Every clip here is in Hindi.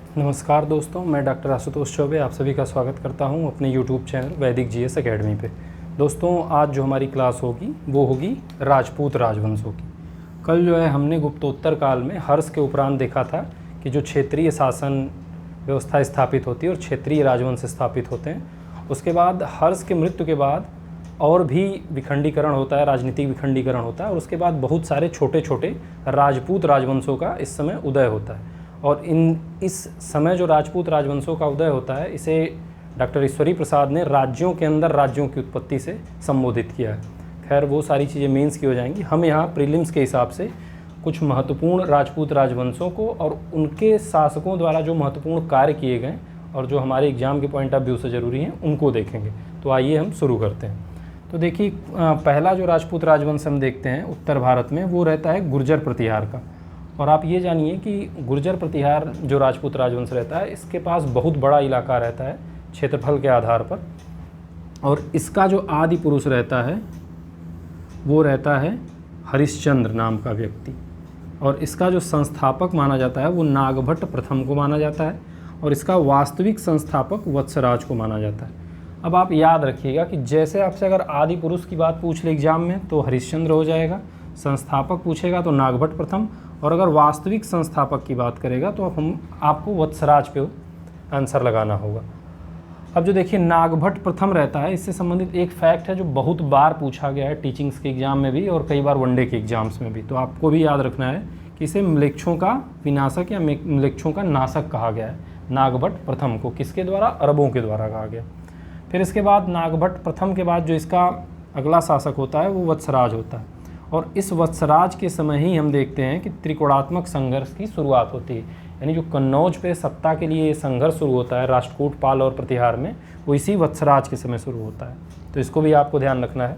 नमस्कार दोस्तों, मैं डॉक्टर आशुतोष चौबे आप सभी का स्वागत करता हूं अपने YouTube चैनल वैदिक जीएस एकेडमी पे। दोस्तों, आज जो हमारी क्लास होगी वो होगी राजपूत राजवंशों की। कल जो है हमने गुप्तोत्तर काल में हर्ष के उपरांत देखा था कि जो क्षेत्रीय शासन व्यवस्था स्थापित होती है और क्षेत्रीय राजवंश स्थापित होते हैं। उसके बाद हर्ष के मृत्यु के बाद और भी विखंडीकरण होता है, राजनीतिक विखंडीकरण होता है और उसके बाद बहुत सारे छोटे छोटे राजपूत राजवंशों का इस समय उदय होता है। और इस समय जो राजपूत राजवंशों का उदय होता है, इसे डॉक्टर ईश्वरी प्रसाद ने राज्यों के अंदर राज्यों की उत्पत्ति से संबोधित किया है। खैर, वो सारी चीज़ें मेंस की हो जाएंगी। हम यहाँ प्रीलिम्स के हिसाब से कुछ महत्वपूर्ण राजपूत राजवंशों को और उनके शासकों द्वारा जो महत्वपूर्ण कार्य किए गए और जो हमारे एग्जाम के पॉइंट ऑफ व्यू से ज़रूरी हैं, उनको देखेंगे। तो आइए हम शुरू करते हैं। तो देखिए, पहला जो राजपूत राजवंश हम देखते हैं उत्तर भारत में, वो रहता है गुर्जर प्रतिहार का। और आप ये जानिए कि गुर्जर प्रतिहार जो राजपूत राजवंश रहता है, इसके पास बहुत बड़ा इलाका रहता है क्षेत्रफल के आधार पर। और इसका जो आदि पुरुष रहता है वो रहता है हरिश्चंद्र नाम का व्यक्ति। और इसका जो संस्थापक माना जाता है वो नागभट्ट प्रथम को माना जाता है और इसका वास्तविक संस्थापक वत्सराज को माना जाता है। अब आप याद रखिएगा कि जैसे आपसे अगर आदि पुरुष की बात पूछ ले एग्जाम में तो हरिश्चंद्र हो जाएगा, संस्थापक पूछेगा तो नागभट्ट प्रथम, और अगर वास्तविक संस्थापक की बात करेगा तो आपको वत्सराज पे आंसर लगाना होगा। अब जो देखिए नागभट्ट प्रथम रहता है, इससे संबंधित एक फैक्ट है जो बहुत बार पूछा गया है टीचिंग्स के एग्जाम में भी और कई बार वनडे के एग्जाम्स में भी। तो आपको भी याद रखना है कि इसे म्लेच्छों का विनाशक या म्लेच्छों का नाशक कहा गया है। नागभट्ट प्रथम को किसके द्वारा? अरबों के द्वारा कहा गया। फिर इसके बाद नागभट्ट प्रथम के बाद जो इसका अगला शासक होता है वो वत्सराज होता है। और इस वत्सराज के समय ही हम देखते हैं कि त्रिकोणात्मक संघर्ष की शुरुआत होती है। यानी जो कन्नौज पे सत्ता के लिए संघर्ष शुरू होता है राष्ट्रकूट, पाल और प्रतिहार में, वो इसी वत्सराज के समय शुरू होता है। तो इसको भी आपको ध्यान रखना है।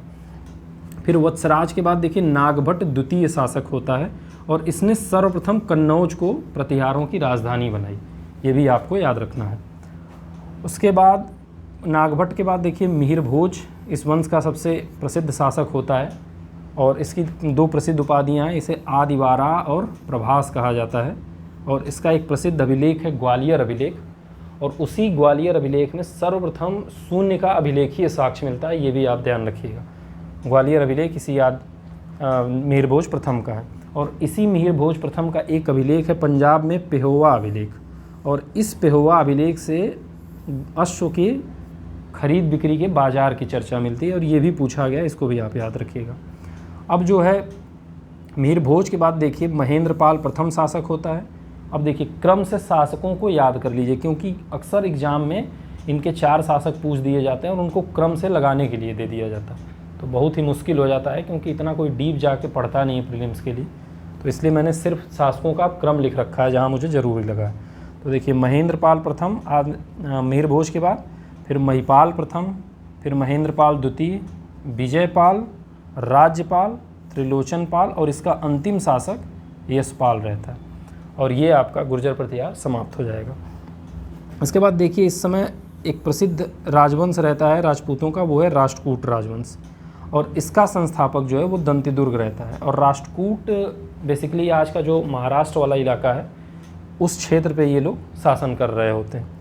फिर वत्सराज के बाद देखिए नागभट्ट द्वितीय शासक होता है और इसने सर्वप्रथम कन्नौज को प्रतिहारों की राजधानी बनाई। ये भी आपको याद रखना है। उसके बाद नागभट्ट के बाद देखिए मिहिर भोज इस वंश का सबसे प्रसिद्ध शासक होता है और इसकी दो प्रसिद्ध उपाधियाँ हैं। इसे आदिवारा और प्रभास कहा जाता है और इसका एक प्रसिद्ध अभिलेख है ग्वालियर अभिलेख। और उसी ग्वालियर अभिलेख में सर्वप्रथम शून्य का अभिलेखीय साक्ष्य मिलता है। ये भी आप ध्यान रखिएगा। ग्वालियर अभिलेख इसी मिहिर भोज प्रथम का है। और इसी मिहिर भोज प्रथम का एक अभिलेख है पंजाब में पेहोवा अभिलेख। और इस पेहोवा अभिलेख से अश्व के खरीद बिक्री के बाजार की चर्चा मिलती है और ये भी पूछा गया, इसको भी आप याद रखिएगा। अब जो है मिहिर भोज के बाद देखिए महेंद्रपाल प्रथम शासक होता है। अब देखिए क्रम से शासकों को याद कर लीजिए, क्योंकि अक्सर एग्जाम में इनके 4 शासक पूछ दिए जाते हैं और उनको क्रम से लगाने के लिए दे दिया जाता है। तो बहुत ही मुश्किल हो जाता है क्योंकि इतना कोई डीप जाके पढ़ता नहीं है प्रीलिम्स के लिए। तो इसलिए मैंने सिर्फ शासकों का क्रम लिख रखा है जहाँ मुझे ज़रूरी लगा है। तो देखिए महेंद्रपाल प्रथम मिहिर भोज के बाद, फिर महिपाल प्रथम, फिर महेंद्रपाल द्वितीय, विजयपाल, राज्यपाल, त्रिलोचनपाल और इसका अंतिम शासक यशपाल रहता है। और ये आपका गुर्जर प्रतिहार समाप्त हो जाएगा। इसके बाद देखिए इस समय एक प्रसिद्ध राजवंश रहता है राजपूतों का, वो है राष्ट्रकूट राजवंश। और इसका संस्थापक जो है वो दंतिदुर्ग रहता है। और राष्ट्रकूट बेसिकली आज का जो महाराष्ट्र वाला इलाका है उस क्षेत्र पे ये लोग शासन कर रहे होते हैं।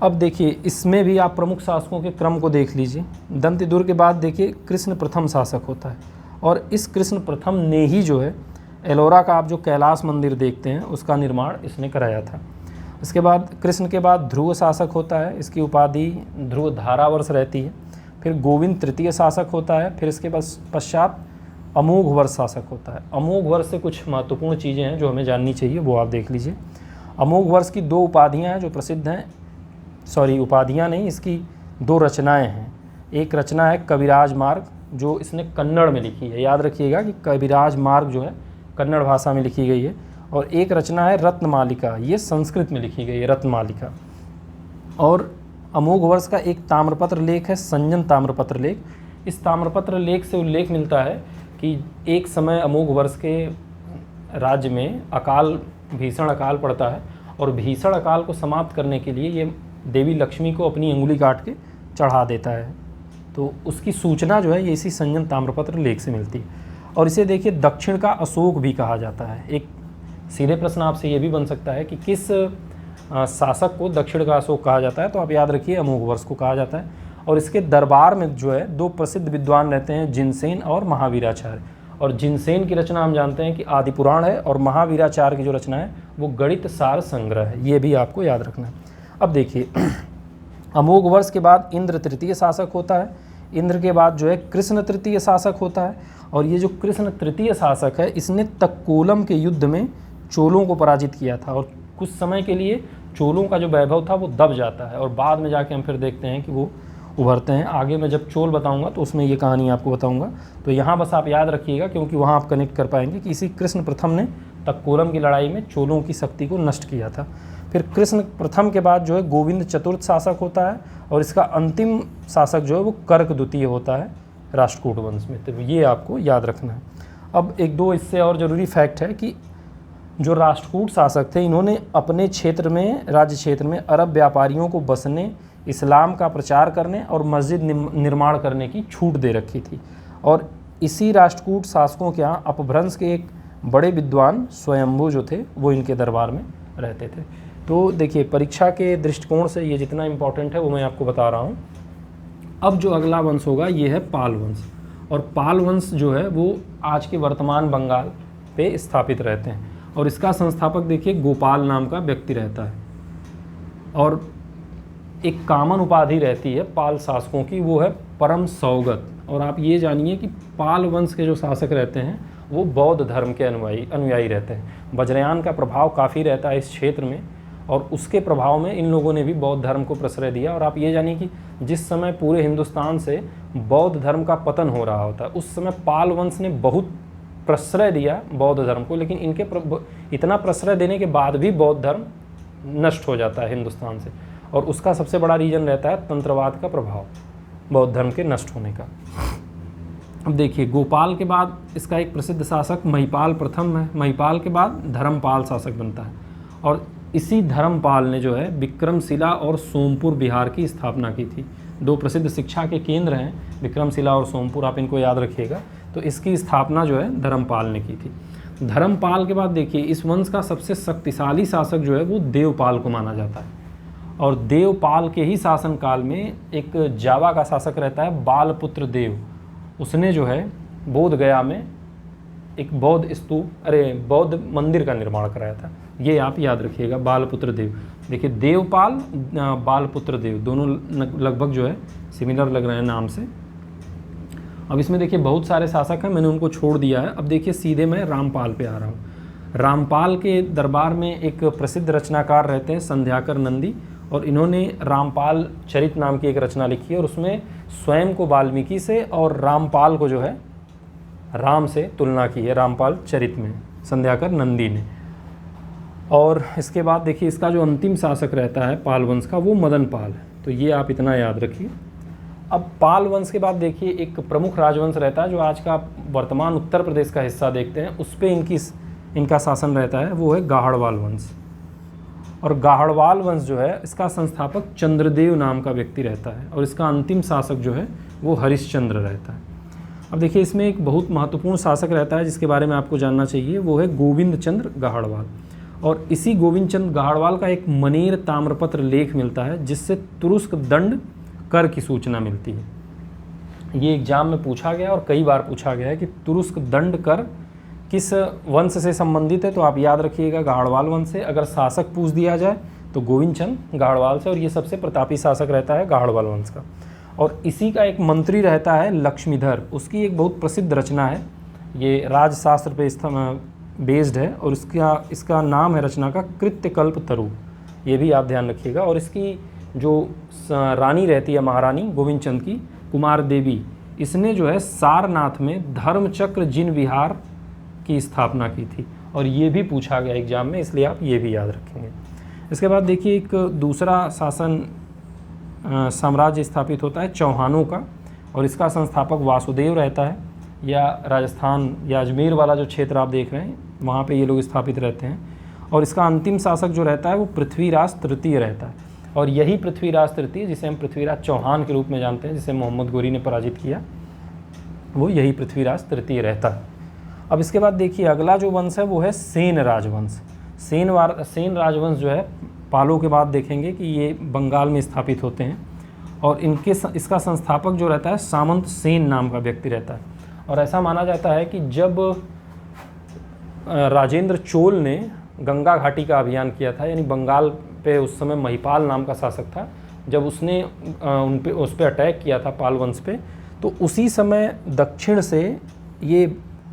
अब देखिए इसमें भी आप प्रमुख शासकों के क्रम को देख लीजिए। दंतिदुर्ग के बाद देखिए कृष्ण प्रथम शासक होता है और इस कृष्ण प्रथम ने ही जो है एलोरा का आप जो कैलाश मंदिर देखते हैं उसका निर्माण इसने कराया था। इसके बाद कृष्ण के बाद ध्रुव शासक होता है, इसकी उपाधि ध्रुव धारावर्ष रहती है। फिर गोविंद तृतीय शासक होता है। फिर इसके पश्चात अमोघ वर्ष शासक होता है। अमोघ वर्ष से कुछ महत्वपूर्ण चीज़ें हैं जो हमें जाननी चाहिए, वो आप देख लीजिए। अमोघ वर्ष की 2 उपाधियाँ हैं जो प्रसिद्ध हैं, उपाधियाँ नहीं, इसकी 2 रचनाएं हैं। एक रचना है कविराज मार्ग जो इसने कन्नड़ में लिखी है। याद रखिएगा कि कविराज मार्ग जो है कन्नड़ भाषा में लिखी गई है। और एक रचना है रत्नमालिका, ये संस्कृत में लिखी गई है, रत्नमालिका। और अमोघ वर्ष का एक ताम्रपत्र लेख है, संजन ताम्रपत्र लेख। इस ताम्रपत्र लेख से उल्लेख मिलता है कि एक समय अमोघ वर्ष के राज्य में भीषण अकाल पड़ता है और भीषण अकाल को समाप्त करने के लिए ये देवी लक्ष्मी को अपनी अंगुली काट के चढ़ा देता है। तो उसकी सूचना जो है ये इसी संजन ताम्रपत्र लेख से मिलती है। और इसे देखिए दक्षिण का अशोक भी कहा जाता है। एक सीधे प्रश्न आपसे ये भी बन सकता है कि किस शासक को दक्षिण का अशोक कहा जाता है, तो आप याद रखिए अमोघ वर्ष को कहा जाता है। और इसके दरबार में जो है 2 प्रसिद्ध विद्वान रहते हैं, जिनसेन और महावीराचार्य। और जिनसेन की रचना हम जानते हैं कि आदि पुराण है, और महावीराचार्य की जो रचना है वो गणित सार संग्रह है। ये भी आपको याद रखना है। अब देखिए अमोघ वर्ष के बाद इंद्र तृतीय शासक होता है। इंद्र के बाद जो है कृष्ण तृतीय शासक होता है। और ये जो कृष्ण तृतीय शासक है, इसने तक्कोलम के युद्ध में चोलों को पराजित किया था, और कुछ समय के लिए चोलों का जो वैभव था वो दब जाता है, और बाद में जाके हम फिर देखते हैं कि वो उभरते हैं। आगे मैं जब चोल बताऊंगा तो उसमें ये कहानी आपको बताऊंगा। तो यहाँ बस आप याद रखिएगा, क्योंकि वहाँ आप कनेक्ट कर पाएंगे कि इसी कृष्ण प्रथम ने तक्कोलम की लड़ाई में चोलों की शक्ति को नष्ट किया था। फिर कृष्ण प्रथम के बाद जो है गोविंद चतुर्थ शासक होता है, और इसका अंतिम शासक जो है वो कर्क द्वितीय होता है राष्ट्रकूट वंश में। तो ये आपको याद रखना है। अब 1-2 इससे और ज़रूरी फैक्ट है कि जो राष्ट्रकूट शासक थे, इन्होंने अपने क्षेत्र में, राज्य क्षेत्र में अरब व्यापारियों को बसने, इस्लाम का प्रचार करने और मस्जिद निर्माण करने की छूट दे रखी थी। और इसी राष्ट्रकूट शासकों के यहाँ अपभ्रंश के एक बड़े विद्वान स्वयंभू जो थे वो इनके दरबार में रहते थे। तो देखिए परीक्षा के दृष्टिकोण से ये जितना इम्पोर्टेंट है वो मैं आपको बता रहा हूँ। अब जो अगला वंश होगा ये है पाल वंश। और पाल वंश जो है वो आज के वर्तमान बंगाल पे स्थापित रहते हैं, और इसका संस्थापक देखिए गोपाल नाम का व्यक्ति रहता है। और एक कॉमन उपाधि रहती है पाल शासकों की, वो है परम सौगत। और आप ये जानिए कि पाल वंश के जो शासक रहते हैं वो बौद्ध धर्म के अनुयायी रहते हैं। वज्रयान का प्रभाव काफ़ी रहता है इस क्षेत्र में, और उसके प्रभाव में इन लोगों ने भी बौद्ध धर्म को प्रश्रय दिया। और आप ये जानिए कि जिस समय पूरे हिंदुस्तान से बौद्ध धर्म का पतन हो रहा होता है, उस समय पाल वंश ने बहुत प्रश्रय दिया बौद्ध धर्म को, लेकिन इनके इतना प्रश्रय देने के बाद भी बौद्ध धर्म नष्ट हो जाता है हिंदुस्तान से। और उसका सबसे बड़ा रीज़न रहता है तंत्रवाद का प्रभाव बौद्ध धर्म के नष्ट होने का। अब देखिए गोपाल के बाद इसका एक प्रसिद्ध शासक महिपाल प्रथम है। महिपाल के बाद धर्मपाल शासक बनता है, और इसी धर्मपाल ने जो है विक्रमशिला और सोमपुर बिहार की स्थापना की थी। 2 प्रसिद्ध शिक्षा के केंद्र हैं विक्रमशिला और सोमपुर, आप इनको याद रखिएगा। तो इसकी स्थापना जो है धर्मपाल ने की थी। धर्मपाल के बाद देखिए इस वंश का सबसे शक्तिशाली शासक जो है वो देवपाल को माना जाता है। और देवपाल के ही शासनकाल में एक जावा का शासक रहता है बालपुत्र देव। उसने जो है बोध गया में एक बौद्ध मंदिर का निर्माण कराया था। ये आप याद रखिएगा, बालपुत्र देव। देखिए देवपाल, बालपुत्र देव, दोनों लगभग जो है सिमिलर लग रहे हैं नाम से। अब इसमें देखिए बहुत सारे शासक हैं, मैंने उनको छोड़ दिया है। अब देखिए सीधे मैं रामपाल पे आ रहा हूँ। रामपाल के दरबार में एक प्रसिद्ध रचनाकार रहते हैं संध्याकर नंदी, और इन्होंने रामपाल चरित नाम की एक रचना लिखी है, और उसमें स्वयं को वाल्मीकि से और रामपाल को जो है राम से तुलना की है रामपाल चरित में संध्याकर नंदी ने। और इसके बाद देखिए इसका जो अंतिम शासक रहता है पाल वंश का वो मदन पाल है। तो ये आप इतना याद रखिए। अब पाल वंश के बाद देखिए एक प्रमुख राजवंश रहता है जो आज का वर्तमान उत्तर प्रदेश का हिस्सा देखते हैं, उस पर इनका शासन रहता है, वो है गाहड़वाल वंश। और गाहड़वाल वंश जो है इसका संस्थापक चंद्रदेव नाम का व्यक्ति रहता है, और इसका अंतिम शासक जो है वो हरिश्चंद्र रहता है। अब देखिए इसमें एक बहुत महत्वपूर्ण शासक रहता है जिसके बारे में आपको जानना चाहिए, वो है गोविंद चंद्र गाहड़वाल। और इसी गोविंद चंद्र गाहड़वाल का एक मनेर ताम्रपत्र लेख मिलता है जिससे तुरुस्क दंड कर की सूचना मिलती है। ये एग्जाम में पूछा गया और कई बार पूछा गया है कि तुरुस्क दंड कर किस वंश से संबंधित है, तो आप याद रखिएगा गाहड़वाल वंश से। अगर शासक पूछ दिया जाए तो गोविंद चंद्र गाहड़वाल से, और ये सबसे प्रतापी शासक रहता है गाहड़वाल वंश का। और इसी का एक मंत्री रहता है लक्ष्मीधर, उसकी एक बहुत प्रसिद्ध रचना है, ये राजशास्त्र पे बेस्ड है, और इसका नाम है रचना का कृत्यकल्प तरु। ये भी आप ध्यान रखिएगा। और इसकी जो रानी रहती है महारानी गोविंद चंद्र की, कुमार देवी, इसने जो है सारनाथ में धर्मचक्र जिन विहार की स्थापना की थी, और ये भी पूछा गया एग्जाम में, इसलिए आप ये भी याद रखेंगे। इसके बाद देखिए एक दूसरा शासन साम्राज्य स्थापित होता है चौहानों का, और इसका संस्थापक वासुदेव रहता है, या राजस्थान या अजमेर वाला जो क्षेत्र आप देख रहे हैं वहाँ पे ये लोग स्थापित रहते हैं। और इसका अंतिम शासक जो रहता है वो पृथ्वीराज तृतीय रहता है, और यही पृथ्वीराज तृतीय जिसे हम पृथ्वीराज चौहान के रूप में जानते हैं, जिसे मोहम्मद गोरी ने पराजित किया, वो यही पृथ्वीराज तृतीय रहता है। अब इसके बाद देखिए अगला जो वंश है वो है सेन राजवंश। सेन राजवंश जो है पालों के बाद देखेंगे कि ये बंगाल में स्थापित होते हैं। और इसका संस्थापक जो रहता है सामंत सेन नाम का व्यक्ति रहता है। और ऐसा माना जाता है कि जब राजेंद्र चोल ने गंगा घाटी का अभियान किया था, यानी बंगाल पे उस समय महिपाल नाम का शासक था, जब उसने उस पर अटैक किया था पाल वंश पे, तो उसी समय दक्षिण से ये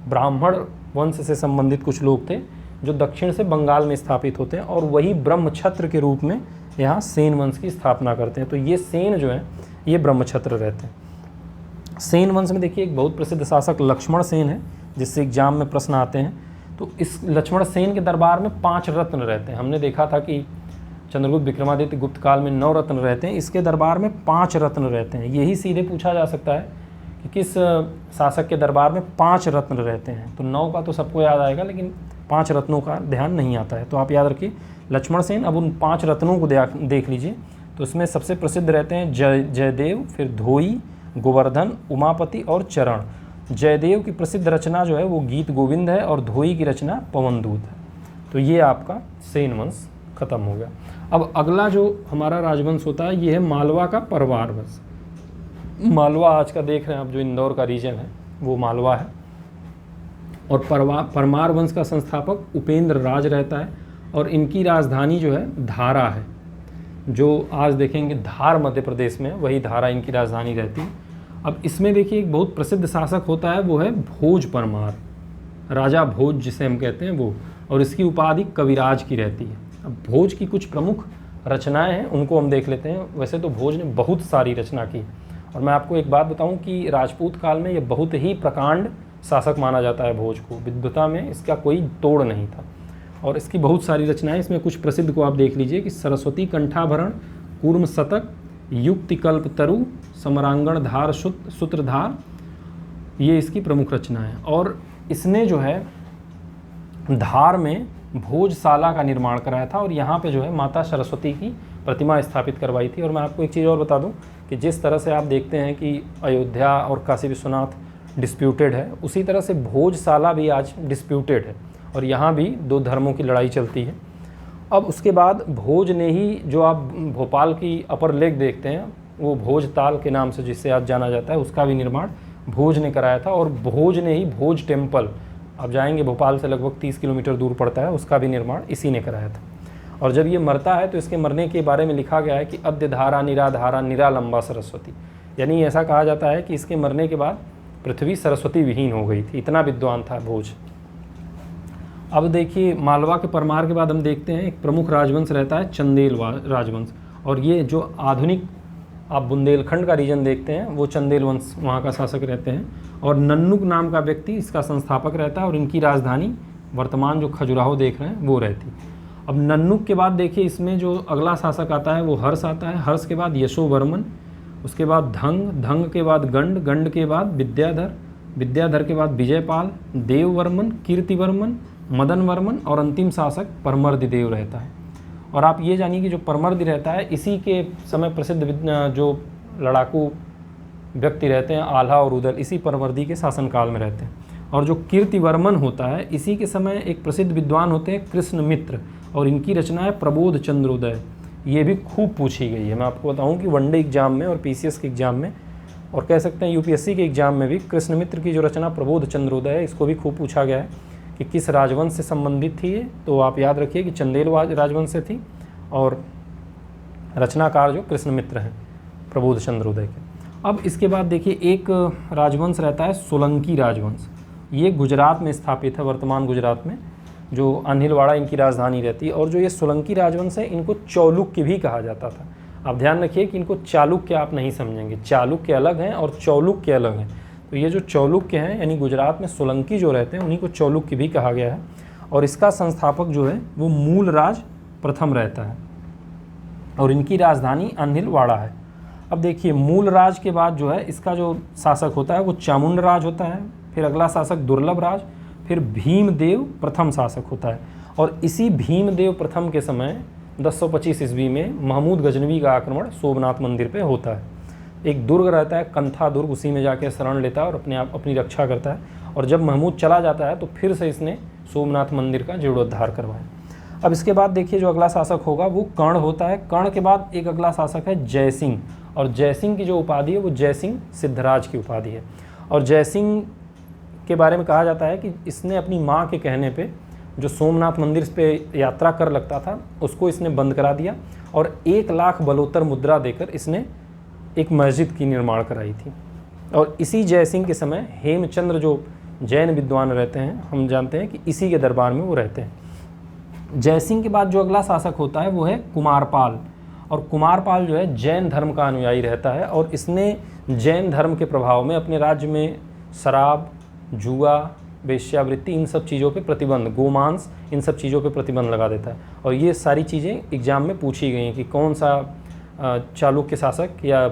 ब्राह्मण वंश से संबंधित कुछ लोग थे जो दक्षिण से बंगाल में स्थापित होते हैं और वही ब्रह्मक्षत्र के रूप में यहाँ सेन वंश की स्थापना करते हैं। तो ये सेन जो है ये ब्रह्मक्षत्र रहते हैं। सेन वंश में देखिए एक बहुत प्रसिद्ध शासक लक्ष्मण सेन है, जिससे एग्जाम में प्रश्न आते हैं। तो इस लक्ष्मण सेन के दरबार में 5 रत्न रहते हैं। हमने देखा था कि चंद्रगुप्त विक्रमादित्य गुप्त काल में 9 रत्न रहते हैं, इसके दरबार में 5 रत्न रहते हैं। यही सीधे पूछा जा सकता है कि किस शासक के दरबार में 5 रत्न रहते हैं। तो 9 का तो सबको याद आएगा, लेकिन 5 रत्नों का ध्यान नहीं आता है। तो आप याद रखिए लक्ष्मण सेन। अब उन 5 रत्नों को देख लीजिए। तो इसमें सबसे प्रसिद्ध रहते हैं जयदेव, फिर धोई, गोवर्धन, उमापति और चरण। जयदेव की प्रसिद्ध रचना जो है वो गीत गोविंद है और धोई की रचना पवनदूत है। तो ये आपका सेन वंश खत्म हो गया। अब अगला जो हमारा राजवंश होता है ये है मालवा का परमार वंश। मालवा आज का देख रहे हैं आप, जो इंदौर का रीजन है वो मालवा है। और परमार वंश का संस्थापक उपेंद्र राज रहता है और इनकी राजधानी जो है धारा है, जो आज देखेंगे धार मध्य प्रदेश में, वही धारा इनकी राजधानी रहती है। अब इसमें देखिए एक बहुत प्रसिद्ध शासक होता है, वो है भोज परमार, राजा भोज जिसे हम कहते हैं वो, और इसकी उपाधि कविराज की रहती है। अब भोज की कुछ प्रमुख रचनाएं हैं, उनको हम देख लेते हैं। वैसे तो भोज ने बहुत सारी रचना की, और मैं आपको एक बात बताऊं कि राजपूत काल में ये बहुत ही प्रकांड शासक माना जाता है भोज को। विद्वता में इसका कोई तोड़ नहीं था और इसकी बहुत सारी रचनाएं। इसमें कुछ प्रसिद्ध को आप देख लीजिए कि सरस्वती कंठाभरण, कूर्म शतक, युक्तिकल्प तरु, समरांगण धार सूत्रधार, ये इसकी प्रमुख रचनाएं हैं। और इसने जो है धार में भोजशाला का निर्माण कराया था और यहाँ पे जो है माता सरस्वती की प्रतिमा स्थापित करवाई थी। और मैं आपको एक चीज़ और बता दूं कि जिस तरह से आप देखते हैं कि अयोध्या और काशी विश्वनाथ डिस्प्यूटेड है, उसी तरह से भोजशाला भी आज डिस्प्यूटेड है और यहाँ भी 2 धर्मों की लड़ाई चलती है। अब उसके बाद भोज ने ही, जो आप भोपाल की अपर लेक देखते हैं वो भोज ताल के नाम से जिससे आज जाना जाता है, उसका भी निर्माण भोज ने कराया था। और भोज ने ही भोज टेम्पल, आप जाएंगे भोपाल से लगभग 30 किलोमीटर दूर पड़ता है, उसका भी निर्माण इसी ने कराया था। और जब ये मरता है तो इसके मरने के बारे में लिखा गया है कि अद्य धारा निराधारा निरालंबा सरस्वती, यानी ऐसा कहा जाता है कि इसके मरने के बाद पृथ्वी सरस्वती विहीन हो गई थी, इतना विद्वान था भोज। अब देखिए मालवा के परमार के बाद हम देखते हैं एक प्रमुख राजवंश रहता है चंदेल राजवंश। और ये जो आधुनिक आप बुंदेलखंड का रीजन देखते हैं वो चंदेल वंश वहाँ का शासक रहते हैं। और नन्नुक नाम का व्यक्ति इसका संस्थापक रहता है और इनकी राजधानी वर्तमान जो खजुराहो देख रहे हैं वो रहती। अब नन्नुक के बाद देखिए इसमें जो अगला शासक आता है वो हर्ष आता है। हर्ष के बाद यशोवर्मन, उसके बाद धंग, धंग के बाद गंड, गंड के बाद विद्याधर, विद्याधर के बाद विजयपाल, देववर्मन, कीर्तिवर्मन, मदन वर्मन और अंतिम शासक परमर्दी देव रहता है। और आप ये जानिए कि जो परमर्दी रहता है इसी के समय प्रसिद्ध जो लड़ाकू व्यक्ति रहते हैं आल्हा और उदल, इसी परमर्दी के शासनकाल में रहते हैं। और जो कीर्तिवर्मन होता है इसी के समय एक प्रसिद्ध विद्वान होते हैं कृष्ण मित्र, और इनकी रचना है प्रबोध चंद्रोदय। ये भी खूब पूछी गई है। मैं आपको बताऊं कि वनडे एग्जाम में और पीसीएस के एग्जाम में और कह सकते हैं यूपीएससी के एग्जाम में भी कृष्ण मित्र की जो रचना प्रबोध चंद्रोदय है, इसको भी खूब पूछा गया है कि किस राजवंश से संबंधित थी ये। तो आप याद रखिए कि चंदेल राजवंश से थी और रचनाकार जो कृष्ण मित्र हैं प्रबोध चंद्रोदय के। अब इसके बाद देखिए एक राजवंश रहता है सोलंकी राजवंश। ये गुजरात में स्थापित है, वर्तमान गुजरात में, जो अनिलवाड़ा इनकी राजधानी रहती है। और जो ये सोलंकी राजवंश है इनको चौलुक्य भी कहा जाता था। आप ध्यान रखिए कि इनको चालुक्य आप नहीं समझेंगे, चालुक्य अलग हैं और चौलुक्य अलग हैं। तो ये जो चौलुक्य हैं यानी गुजरात में सोलंकी जो रहते हैं उन्हीं को चौलुक्य भी कहा गया है। और इसका संस्थापक जो है वो मूलराज प्रथम रहता है और इनकी राजधानी अनिलवाड़ा है। अब देखिए मूलराज के बाद जो है इसका जो शासक होता है वो चामुंड राज होता है, फिर अगला शासक दुर्लभ राज, फिर भीमदेव प्रथम शासक होता है। और इसी भीमदेव प्रथम के समय 1025 ईस्वी में महमूद गजनवी का आक्रमण सोमनाथ मंदिर पे होता है। एक दुर्ग रहता है कंथा दुर्ग, उसी में जाके शरण लेता है और अपनी रक्षा करता है। और जब महमूद चला जाता है तो फिर से इसने सोमनाथ मंदिर का जीर्णोद्धार करवाया। अब इसके बाद देखिए जो अगला शासक होगा वो कर्ण होता है। कर्ण के बाद एक अगला शासक है जयसिंह, और जयसिंह की जो उपाधि है वो जयसिंह सिद्धराज की उपाधि है। और जयसिंह के बारे में कहा जाता है कि इसने अपनी माँ के कहने पे जो सोमनाथ मंदिर पे यात्रा कर लगता था उसको इसने बंद करा दिया, और 1 लाख बलोत्तर मुद्रा देकर इसने एक मस्जिद की निर्माण कराई थी। और इसी जयसिंह के समय हेमचंद्र जो जैन विद्वान रहते हैं, हम जानते हैं कि इसी के दरबार में वो रहते हैं। जयसिंह के बाद जो अगला शासक होता है वो है कुमारपाल, और कुमारपाल जो है जैन धर्म का अनुयायी रहता है, और इसने जैन धर्म के प्रभाव में अपने राज्य में शराब, जुआ, वेश्यावृत्ति, इन सब चीज़ों पे प्रतिबंध, गोमांस, इन सब चीज़ों पे प्रतिबंध लगा देता है। और ये सारी चीज़ें एग्जाम में पूछी गई हैं कि कौन सा चालुक्य शासक या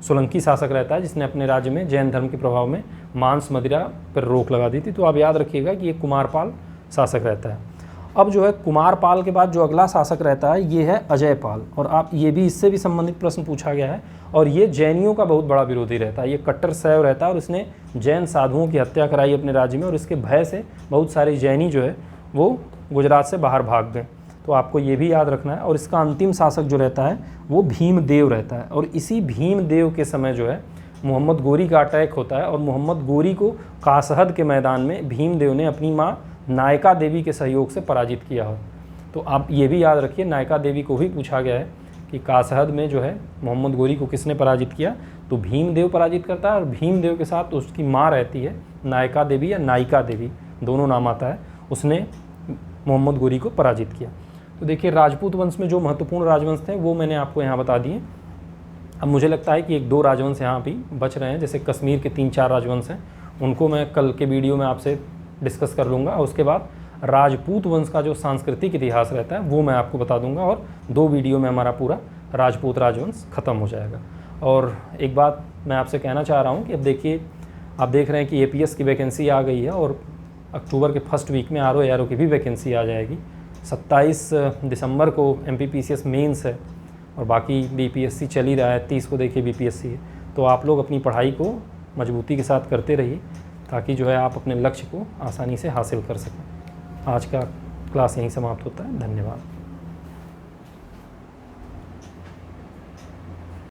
सोलंकी शासक रहता है जिसने अपने राज्य में जैन धर्म के प्रभाव में मांस मदिरा पर रोक लगा दी थी। तो आप याद रखिएगा कि ये कुमारपाल शासक रहता है। अब जो है कुमारपाल के बाद जो अगला शासक रहता है ये है अजयपाल, और आप ये भी इससे भी संबंधित प्रश्न पूछा गया है। और ये जैनियों का बहुत बड़ा विरोधी रहता है, ये कट्टर शैव रहता है, और इसने जैन साधुओं की हत्या कराई अपने राज्य में, और इसके भय से बहुत सारे जैनी जो है वो गुजरात से बाहर भाग गए। तो आपको ये भी याद रखना है। और इसका अंतिम शासक जो रहता है वो भीमदेव रहता है, और इसी भीमदेव के समय जो है मोहम्मद गोरी का अटैक होता है, और मोहम्मद गोरी को कासहद के मैदान में भीमदेव ने अपनी माँ नायका देवी के सहयोग से पराजित किया हो। तो आप ये भी याद रखिए, नायका देवी को भी पूछा गया है कि कासहद में जो है मोहम्मद गोरी को किसने पराजित किया, तो भीमदेव पराजित करता है, और भीमदेव के साथ उसकी माँ रहती है नायका देवी या नायिका देवी, दोनों नाम आता है, उसने मोहम्मद गोरी को पराजित किया। तो देखिए राजपूत वंश में जो महत्वपूर्ण राजवंश थे वो मैंने आपको यहाँ बता दिए। अब मुझे लगता है कि 1-2 राजवंश यहाँ भी बच रहे हैं, जैसे कश्मीर के 3-4 राजवंश हैं, उनको मैं कल के वीडियो में आपसे डिस्कस कर लूँगा। और उसके बाद राजपूत वंश का जो सांस्कृतिक इतिहास रहता है वो मैं आपको बता दूंगा, और 2 वीडियो में हमारा पूरा राजपूत राजवंश ख़त्म हो जाएगा। और एक बात मैं आपसे कहना चाह रहा हूँ कि अब देखिए, आप देख रहे हैं कि APS की वैकेंसी आ गई है, और अक्टूबर के फर्स्ट वीक में RO ARO की भी वैकेंसी आ जाएगी। 27 दिसंबर को MPPCS मेंस है, और बाकी BPSC चल ही रहा है, 30 को देखिए BPSC है। तो आप लोग अपनी पढ़ाई को मजबूती के साथ करते रहिए, ताकि जो है आप अपने लक्ष्य को आसानी से हासिल कर सकें। आज का क्लास यहीं समाप्त होता है। धन्यवाद।